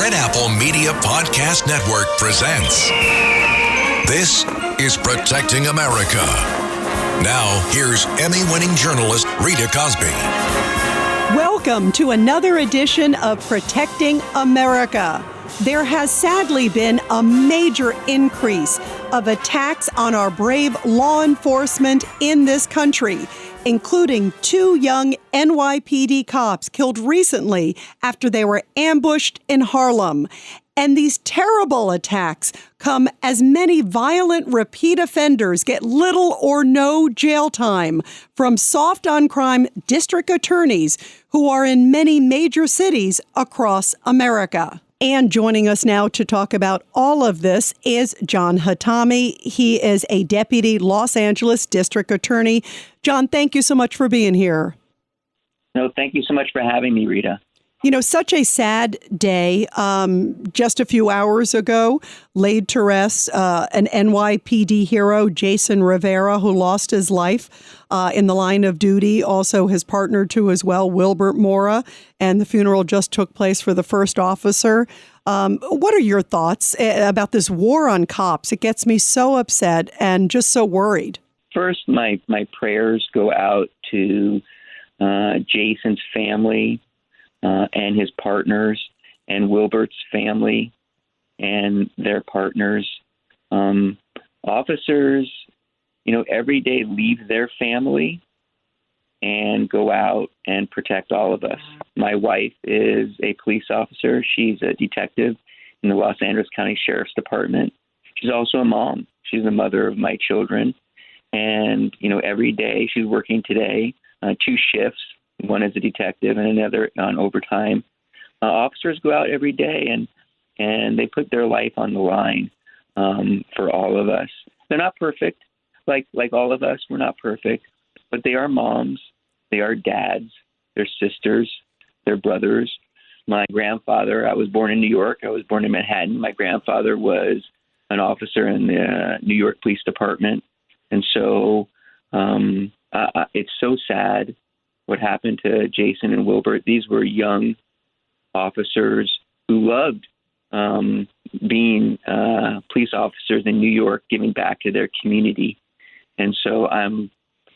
Red Apple Media Podcast Network presents This is Protecting America. Now, here's Emmy-winning journalist Rita Cosby. Welcome to another edition of Protecting America. There has sadly been a major increase of attacks on our brave law enforcement in this country, including 2 young NYPD cops killed recently after they were ambushed in Harlem. And these terrible attacks come as many violent repeat offenders get little or no jail time from soft-on-crime district attorneys who are in many major cities across America. And joining us now to talk about all of this is Jon Hatami. He is a deputy Los Angeles district attorney. Jon, thank you so much for being here. No, thank you so much for having me, Rita. You know, such a sad day. Just a few hours ago, laid to rest an NYPD hero, Jason Rivera, who lost his life in the line of duty. Also his partner, too, as well, Wilbert Mora. And the funeral just took place for the first officer. What are your thoughts about this war on cops? It gets me so upset and just so worried. First, my prayers go out to Jason's family. And his partners, and Wilbert's family and their partners. Officers, every day leave their family and go out and protect all of us. My wife is a police officer. She's a detective in the Los Angeles County Sheriff's Department. She's also a mom. She's the mother of my children. And, every day she's working today, 2 shifts. One as a detective and another on overtime. Officers go out every day and they put their life on the line for all of us. They're not perfect, like all of us. We're not perfect, but they are moms, they are dads, they're sisters, they're brothers. My grandfather, I was born in New York. I was born in Manhattan. My grandfather was an officer in the New York Police Department, and so it's so sad what happened to Jason and Wilbert. These were young officers who loved being police officers in New York, giving back to their community. And so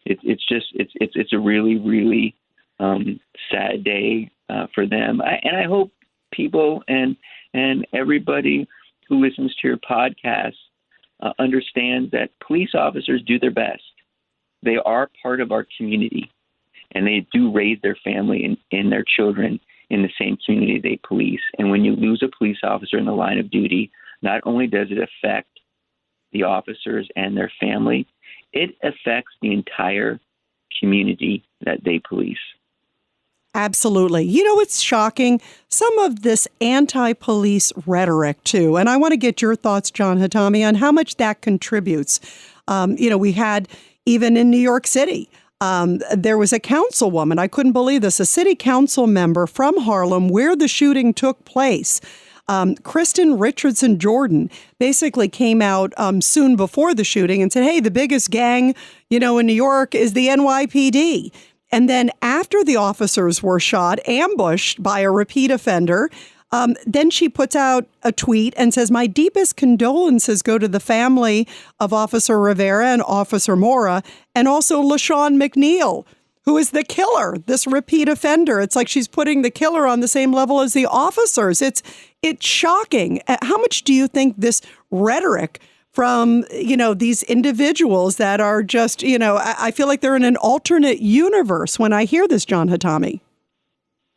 it's a really, really sad day for them. I hope people and everybody who listens to your podcast understands that police officers do their best. They are part of our community. And they do raise their family and their children in the same community they police. And when you lose a police officer in the line of duty, not only does it affect the officers and their family, it affects the entire community that they police. Absolutely. It's shocking, some of this anti-police rhetoric, too. And I want to get your thoughts, Jon Hatami, on how much that contributes. We had, even in New York City, there was a councilwoman, I couldn't believe this, a city council member from Harlem where the shooting took place. Kristen Richardson Jordan basically came out soon before the shooting and said, hey, the biggest gang, in New York is the NYPD. And then after the officers were shot, ambushed by a repeat offender, then she puts out a tweet and says, my deepest condolences go to the family of Officer Rivera and Officer Mora, and also LaShawn McNeil, who is the killer, this repeat offender. It's like she's putting the killer on the same level as the officers. It's shocking. How much do you think this rhetoric from, these individuals that are just, I feel like they're in an alternate universe when I hear this, Jon Hatami?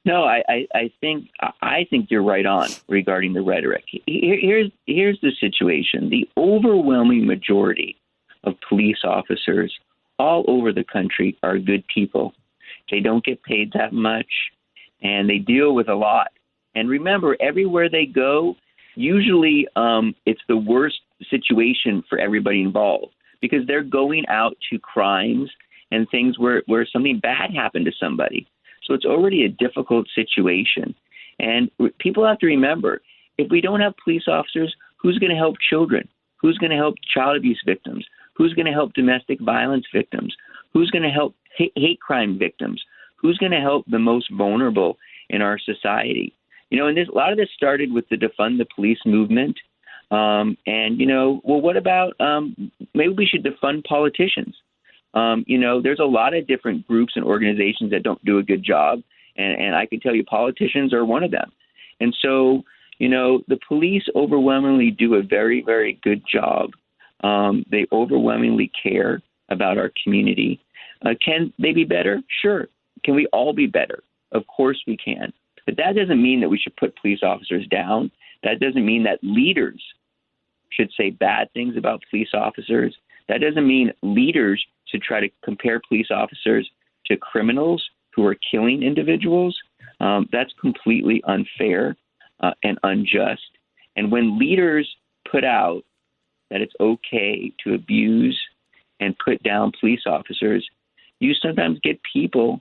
No, I think you're right on regarding the rhetoric. Here's the situation. The overwhelming majority of police officers all over the country are good people. They don't get paid that much, and they deal with a lot. And remember, everywhere they go, usually it's the worst situation for everybody involved because they're going out to crimes and things where something bad happened to somebody. So it's already a difficult situation. And people have to remember, if we don't have police officers, who's going to help children? Who's going to help child abuse victims? Who's going to help domestic violence victims? Who's going to help hate crime victims? Who's going to help the most vulnerable in our society? And a lot of this started with the defund the police movement. What about maybe we should defund politicians? There's a lot of different groups and organizations that don't do a good job. And I can tell you politicians are one of them. And so, the police overwhelmingly do a very, very good job. They overwhelmingly care about our community. Can they be better? Sure. Can we all be better? Of course we can. But that doesn't mean that we should put police officers down. That doesn't mean that leaders should say bad things about police officers. That doesn't mean leaders should try to compare police officers to criminals who are killing individuals. That's completely unfair and unjust. And when leaders put out that it's okay to abuse and put down police officers, you sometimes get people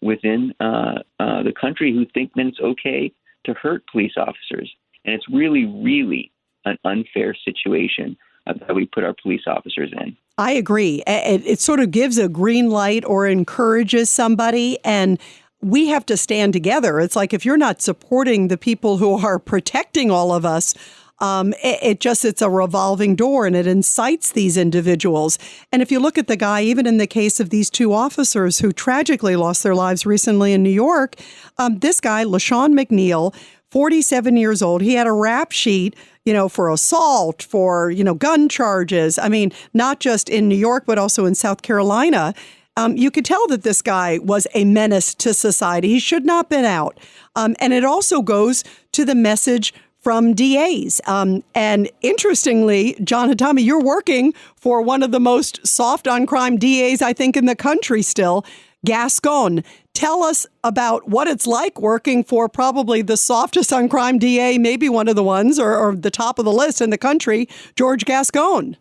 within the country who think that it's okay to hurt police officers. And it's really, really an unfair situation that we put our police officers in. I agree. It sort of gives a green light or encourages somebody, and we have to stand together. It's like if you're not supporting the people who are protecting all of us, it's a revolving door, and it incites these individuals. And if you look at the guy, even in the case of these two officers who tragically lost their lives recently in New York, this guy, LaShawn McNeil, 47 years old, he had a rap sheet, for assault, for, gun charges. I mean, not just in New York, but also in South Carolina. You could tell that this guy was a menace to society. He should not have been out. And it also goes to the message from DAs. And interestingly, Jon Hatami, you're working for one of the most soft on crime DAs, I think, in the country still, Gascon. Tell us about what it's like working for probably the softest on crime DA, maybe one of the ones or the top of the list in the country, George Gascon.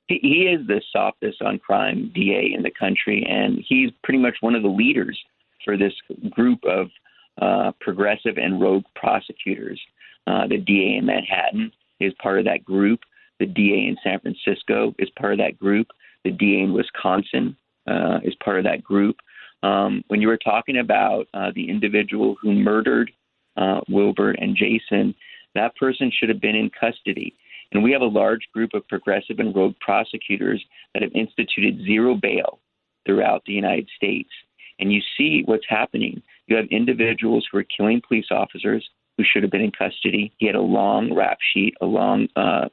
He is the softest on crime DA in the country, and he's pretty much one of the leaders for this group of progressive and rogue prosecutors. The DA in Manhattan is part of that group. The DA in San Francisco is part of that group. The DA in Wisconsin is part of that group. When you were talking about the individual who murdered Wilbert and Jason, that person should have been in custody. And we have a large group of progressive and rogue prosecutors that have instituted zero bail throughout the United States. And you see what's happening. You have individuals who are killing police officers who should have been in custody. He had a long rap sheet, a long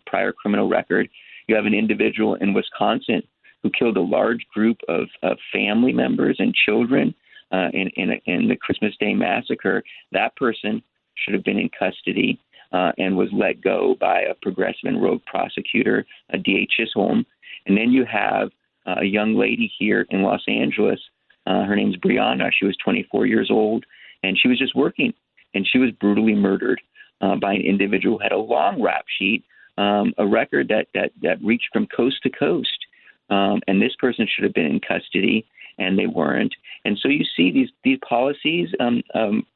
prior criminal record. You have an individual in Wisconsin who killed a large group of family members and children in the Christmas Day massacre. That person should have been in custody and was let go by a progressive and rogue prosecutor, D.A. Chisholm. And then you have a young lady here in Los Angeles. Her name's Brianna. She was 24 years old, and she was just working. And she was brutally murdered by an individual who had a long rap sheet, a record that reached from coast to coast. And this person should have been in custody, and they weren't. And so you see these policies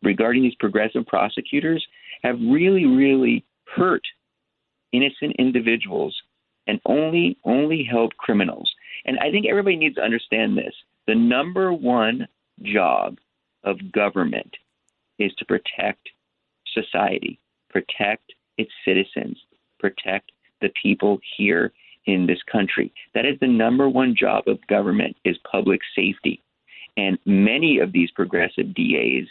regarding these progressive prosecutors have really, really hurt innocent individuals and only help criminals. And I think everybody needs to understand this. The number one job of government is to protect society, protect its citizens, protect the people here in this country. That is the number one job of government, is public safety. And many of these progressive DAs,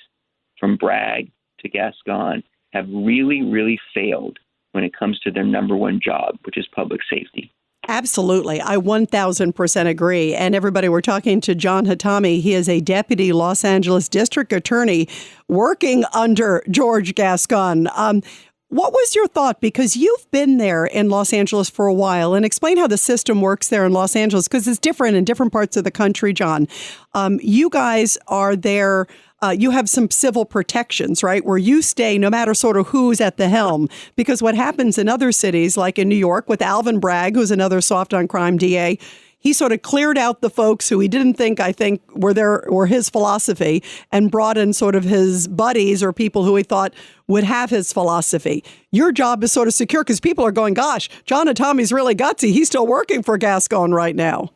from Bragg to Gascon, have really, really failed when it comes to their number one job, which is public safety. Absolutely. I 1,000% agree. And everybody, we're talking to Jon Hatami. He is a deputy Los Angeles district attorney working under George Gascon. What was your thought? Because you've been there in Los Angeles for a while, and explain how the system works there in Los Angeles, because it's different in different parts of the country, Jon. You guys are there. You have some civil protections, right, where you stay no matter sort of who's at the helm. Because what happens in other cities, like in New York with Alvin Bragg, who's another soft on crime DA, he sort of cleared out the folks who he didn't think, were his philosophy, and brought in sort of his buddies or people who he thought would have his philosophy. Your job is sort of secure because people are going, gosh, Jon Hatami's really gutsy. He's still working for Gascon right now.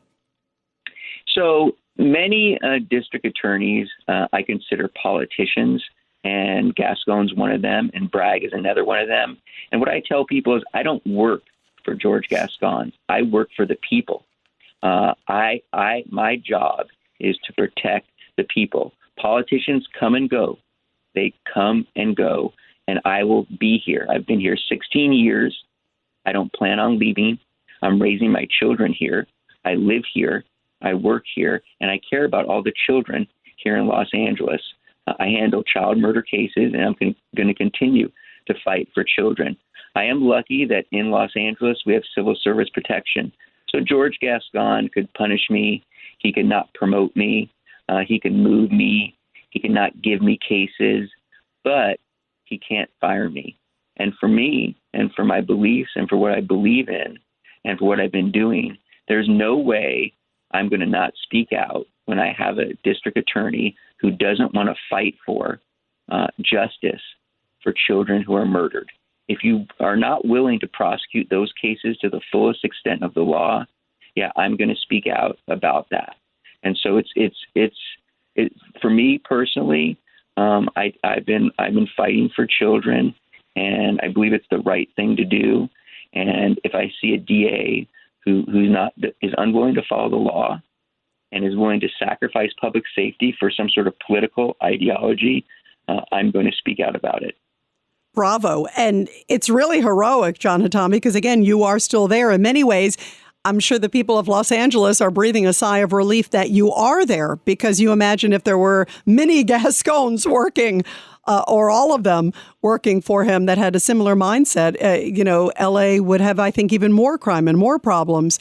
So many district attorneys I consider politicians. and Gascon's one of them, and Bragg is another one of them. And what I tell people is I don't work for George Gascon. I work for the people. My job is to protect the people. Politicians come and go. They come and go, and I will be here. I've been here 16 years. I don't plan on leaving. I'm raising my children here. I live here. I work here, and I care about all the children here in Los Angeles. I handle child murder cases, and I'm going to continue to fight for children. I am lucky that in Los Angeles we have civil service protection. So George Gascon could punish me. He could not promote me. He could move me. He could not give me cases, but he can't fire me. And for me, and for my beliefs, and for what I believe in, and for what I've been doing, there's no way I'm going to not speak out when I have a district attorney who doesn't want to fight for justice for children who are murdered. If you are not willing to prosecute those cases to the fullest extent of the law, yeah, I'm going to speak out about that. And so it's for me personally. I've been fighting for children, and I believe it's the right thing to do. And if I see a DA who is unwilling to follow the law and is willing to sacrifice public safety for some sort of political ideology, I'm going to speak out about it. Bravo. And it's really heroic, Jon Hatami, because again, you are still there in many ways. I'm sure the people of Los Angeles are breathing a sigh of relief that you are there, because you imagine if there were many Gascons working or all of them working for him that had a similar mindset, LA would have, I think, even more crime and more problems.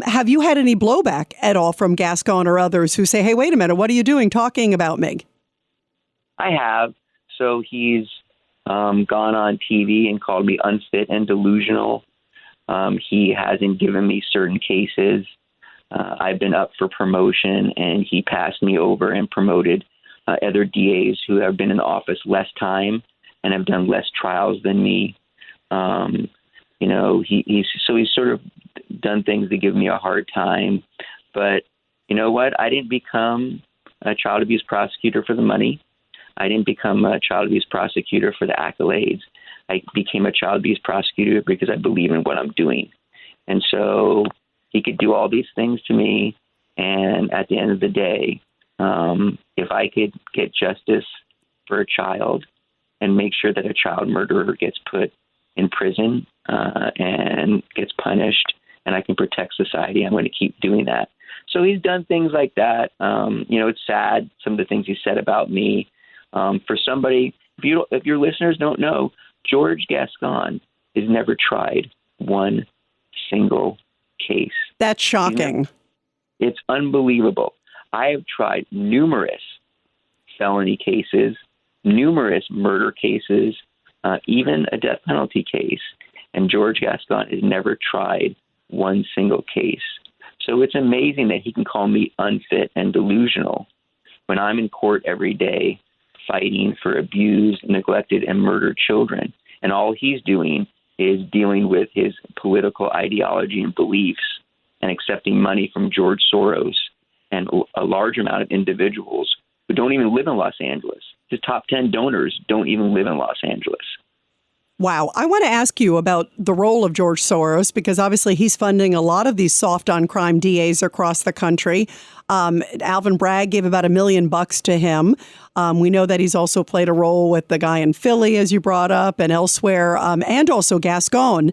Have you had any blowback at all from Gascon or others who say, hey, wait a minute, what are you doing talking about me? I have. So he's gone on TV and called me unfit and delusional. He hasn't given me certain cases. I've been up for promotion, and he passed me over and promoted other DAs who have been in office less time and have done less trials than me. He's sort of done things to give me a hard time. But you know what? I didn't become a child abuse prosecutor for the money. I didn't become a child abuse prosecutor for the accolades. I became a child abuse prosecutor because I believe in what I'm doing. And so he could do all these things to me. And at the end of the day, if I could get justice for a child and make sure that a child murderer gets put in prison and gets punished, and I can protect society, I'm going to keep doing that. So he's done things like that. It's sad, some of the things he said about me. For somebody, if your listeners don't know, George Gascon has never tried one single case. That's shocking. It's unbelievable. I have tried numerous felony cases, numerous murder cases, even a death penalty case, and George Gascon has never tried one single case. So it's amazing that he can call me unfit and delusional when I'm in court every day fighting for abused, neglected, and murdered children. And all he's doing is dealing with his political ideology and beliefs and accepting money from George Soros and a large amount of individuals who don't even live in Los Angeles. His top 10 donors don't even live in Los Angeles. Wow. I want to ask you about the role of George Soros, because obviously he's funding a lot of these soft on crime DAs across the country. Alvin Bragg gave about $1 million to him. We know that he's also played a role with the guy in Philly, as you brought up, and elsewhere, and also Gascon.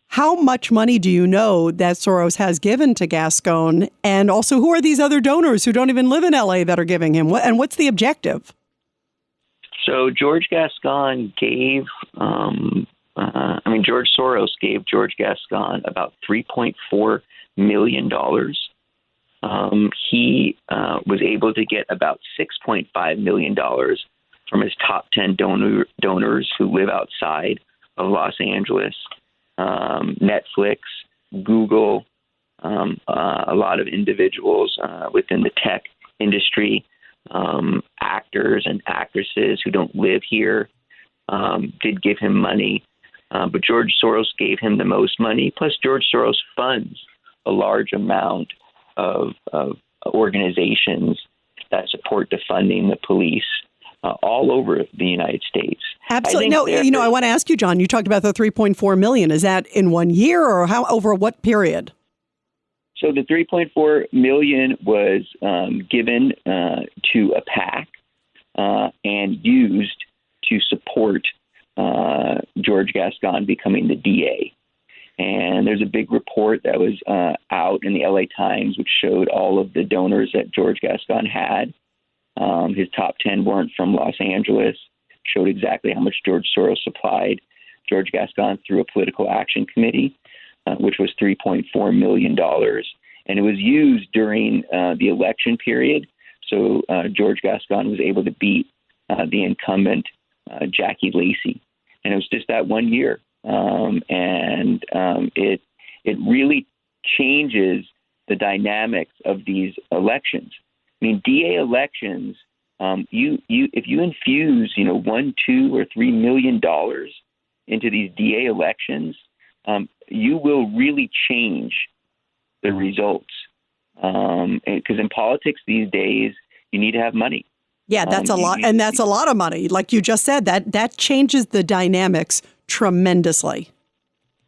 How much money do you know that Soros has given to Gascon? And also, who are these other donors who don't even live in L.A. that are giving him? And what's the objective? So George Gascon gave, George Soros gave George Gascon about $3.4 million. He was able to get about $6.5 million from his top 10 donors who live outside of Los Angeles. Netflix, Google, a lot of individuals within the tech industry, actors and actresses who don't live here did give him money. But George Soros gave him the most money. Plus, George Soros funds a large amount of organizations that support defunding the police, all over the United States. Absolutely. No, I want to ask you, John, you talked about the $3.4 million. Is that in 1 year or over what period? So the $3.4 million was given to a PAC and used to support George Gascon becoming the DA. And there's a big report that was out in the LA Times, which showed all of the donors that George Gascon had. His top 10 weren't from Los Angeles, showed exactly how much George Soros supplied George Gascon through a political action committee, which was $3.4 million. And it was used during the election period. So George Gascon was able to beat the incumbent, Jackie Lacey. And it was just that 1 year. It really changes the dynamics of these elections. I mean, DA elections, if you infuse, $1, $2, or $3 million into these DA elections, you will really change the results. Because in politics these days, you need to have money. Yeah, that's a lot, and that's a lot of money. Like you just said, that changes the dynamics tremendously.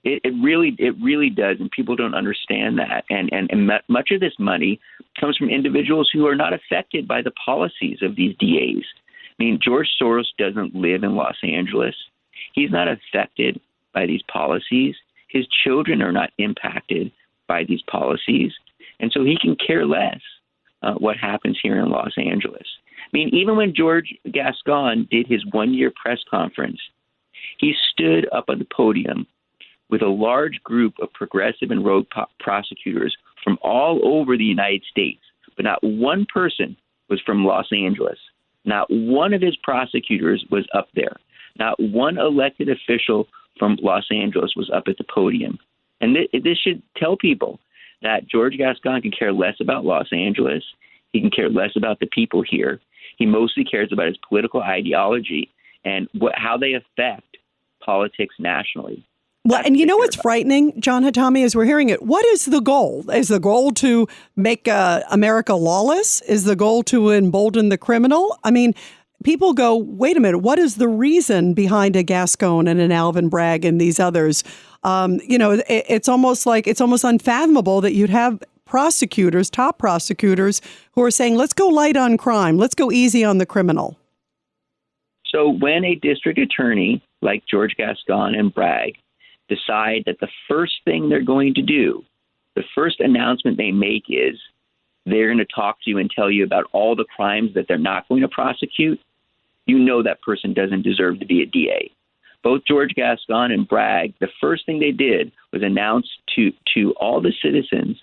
It really does, and people don't understand that. And much of this money comes from individuals who are not affected by the policies of these DAs. I mean, George Soros doesn't live in Los Angeles. He's not affected by these policies. His children are not impacted by these policies, and so he can care less what happens here in Los Angeles. I mean, even when George Gascon did his 1-year press conference, he stood up at the podium with a large group of progressive and rogue prosecutors from all over the United States. But not one person was from Los Angeles. Not one of his prosecutors was up there. Not one elected official from Los Angeles was up at the podium. And this should tell people that George Gascon can care less about Los Angeles. He can care less about the people here. He mostly cares about his political ideology and how they affect politics nationally. Well, and you know what's frightening, John Hatami, as we're hearing it? What is the goal? Is the goal to make America lawless? Is the goal to embolden the criminal? I mean, people go, wait a minute, what is the reason behind a Gascon and an Alvin Bragg and these others? It's almost unfathomable that you'd have prosecutors, top prosecutors, who are saying, let's go light on crime. Let's go easy on the criminal. So when a district attorney like George Gascon and Bragg decide that the first thing they're going to do, the first announcement they make is they're going to talk to you and tell you about all the crimes that they're not going to prosecute, you know that person doesn't deserve to be a DA. Both George Gascon and Bragg, the first thing they did was announce to all the citizens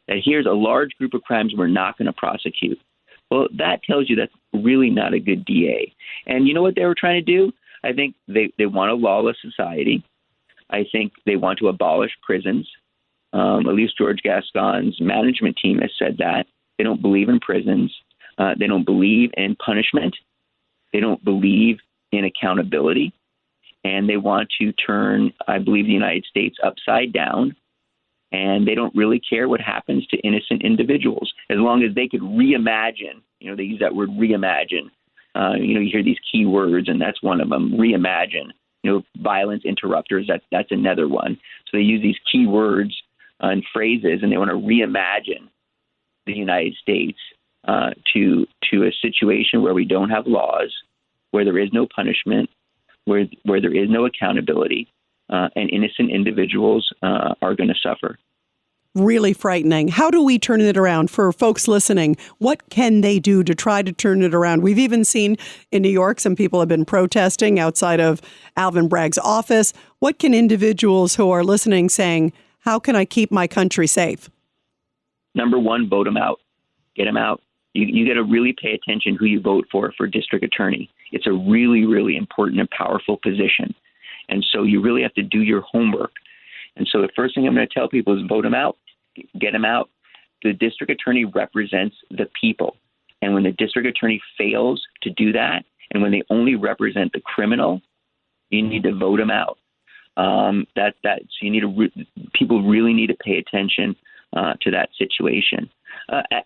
that here's a large group of crimes we're not going to prosecute. Well, that tells you that's really not a good DA. And you know what they were trying to do? I think they want a lawless society. I think they want to abolish prisons. At least George Gascon's management team has said that. They don't believe in prisons. They don't believe in punishment. They don't believe in accountability. And they want to turn, I believe, the United States upside down. And they don't really care what happens to innocent individuals as long as they could reimagine. They use that word reimagine. You hear these key words, and that's one of them, reimagine. Violence interrupters, that's another one. So they use these key words and phrases, and they want to reimagine the United States to a situation where we don't have laws, where there is no punishment, where there is no accountability, and innocent individuals are going to suffer. Really frightening. How do we turn it around for folks listening? What can they do to try to turn it around? We've even seen in New York, some people have been protesting outside of Alvin Bragg's office. What can individuals who are listening saying, how can I keep my country safe? Number one, vote them out. Get them out. You got to really pay attention who you vote for district attorney. It's a really, really important and powerful position. And so you really have to do your homework. And so the first thing I'm going to tell people is vote them out, get them out. The district attorney represents the people. And when the district attorney fails to do that, and when they only represent the criminal, you need to vote them out. So you need people really need to pay attention to that situation.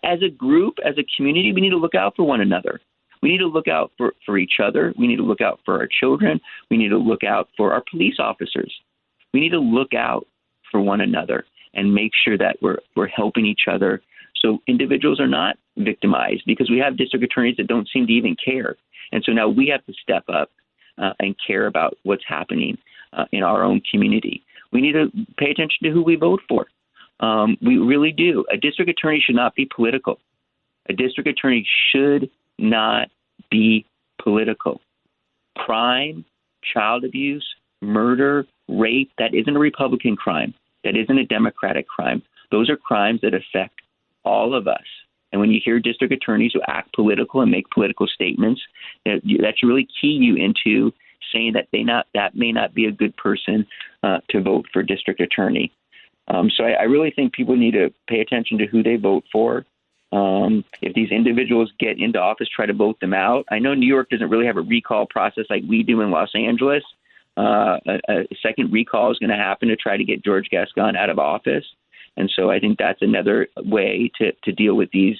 As a group, as a community, we need to look out for one another. We need to look out for each other. We need to look out for our children. We need to look out for our police officers. We need to look out for one another and make sure that we're helping each other so individuals are not victimized, because we have district attorneys that don't seem to even care. And so now we have to step up and care about what's happening in our own community. We need to pay attention to who we vote for. We really do. A district attorney should not be political. A district attorney should not be political. Crime, child abuse, murder, rape, that isn't a Republican crime. That isn't a Democratic crime. Those are crimes that affect all of us. And when you hear district attorneys who act political and make political statements, that should really key you into saying that that may not be a good person to vote for district attorney. So I really think people need to pay attention to who they vote for. If these individuals get into office, try to vote them out. I know New York doesn't really have a recall process like we do in Los Angeles. A second recall is going to happen to try to get George Gascon out of office. And so I think that's another way to deal with these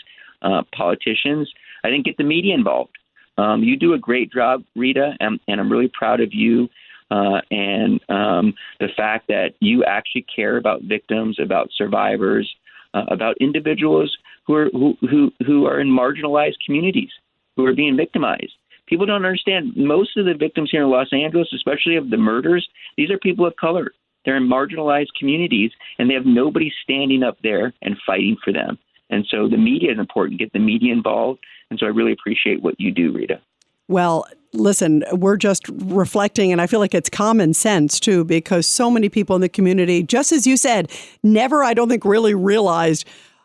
politicians. I think get the media involved. You do a great job, Rita, and I'm really proud of you and the fact that you actually care about victims, about survivors, about individuals who are in marginalized communities, who are being victimized. People don't understand. Most of the victims here in Los Angeles, especially of the murders, these are people of color. They're in marginalized communities, and they have nobody standing up there and fighting for them. And so the media is important. Get the media involved. And so I really appreciate what you do, Rita. Well, listen, we're just reflecting, and I feel like it's common sense, too, because so many people in the community, just as you said, never, I don't think, really realized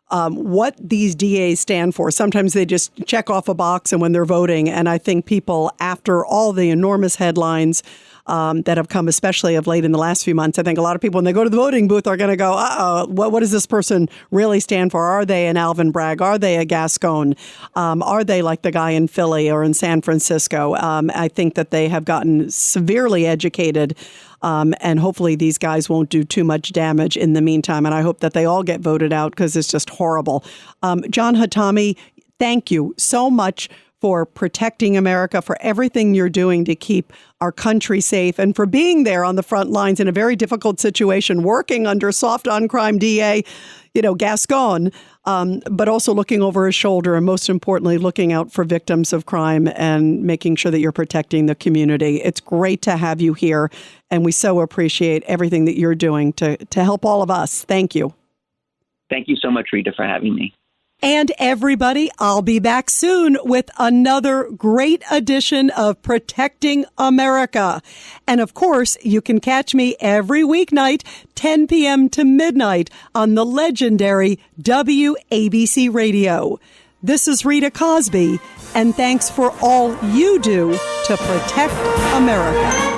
what these DAs stand for. Sometimes they just check off a box and when they're voting. And I think people, after all the enormous headlines that have come, especially of late in the last few months, I think a lot of people, when they go to the voting booth, are going to go, what does this person really stand for? Are they an Alvin Bragg? Are they a Gascon? Are they like the guy in Philly or in San Francisco? I think that they have gotten severely educated. And hopefully these guys won't do too much damage in the meantime. And I hope that they all get voted out because it's just horrible. Jon Hatami, thank you so much for protecting America, for everything you're doing to keep our country safe, and for being there on the front lines in a very difficult situation, working under soft on crime DA, Gascon, but also looking over his shoulder and most importantly, looking out for victims of crime and making sure that you're protecting the community. It's great to have you here, and we so appreciate everything that you're doing to help all of us. Thank you. Thank you so much, Rita, for having me. And everybody, I'll be back soon with another great edition of Protecting America. And of course, you can catch me every weeknight, 10 p.m. to midnight on the legendary WABC Radio. This is Rita Cosby, and thanks for all you do to protect America.